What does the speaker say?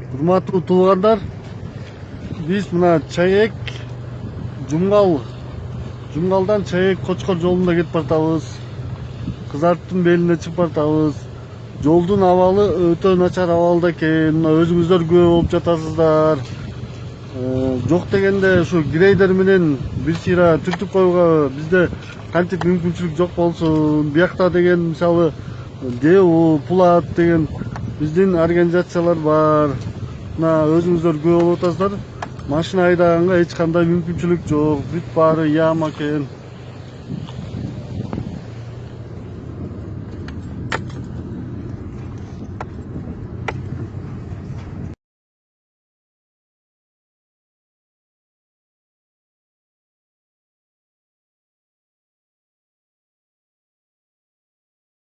Урматтуу туугандар, биз мына Чаек Жумгалдан Чаек Кочкор жолунда кетип бартабыз. Кызарттын белине чыгып бартабыз. Жолдун абалы өтө начар абалда экен. Мына өзүңүздөр күбө болуп жатасыздар. Жок дегенде ушу грейдер менен бир сыйра түртүп коюуга бизде кантип мүмкүнчүлүк жок болсун. Биякта деген мисалы ДУ, Пулат деген биздин организациялар бар. Мына өзүңүздөр күбө болуп атасыздар. Машина айдаганга эч кандай мүмкүнчүлүк жок. Бүт баары яма экен.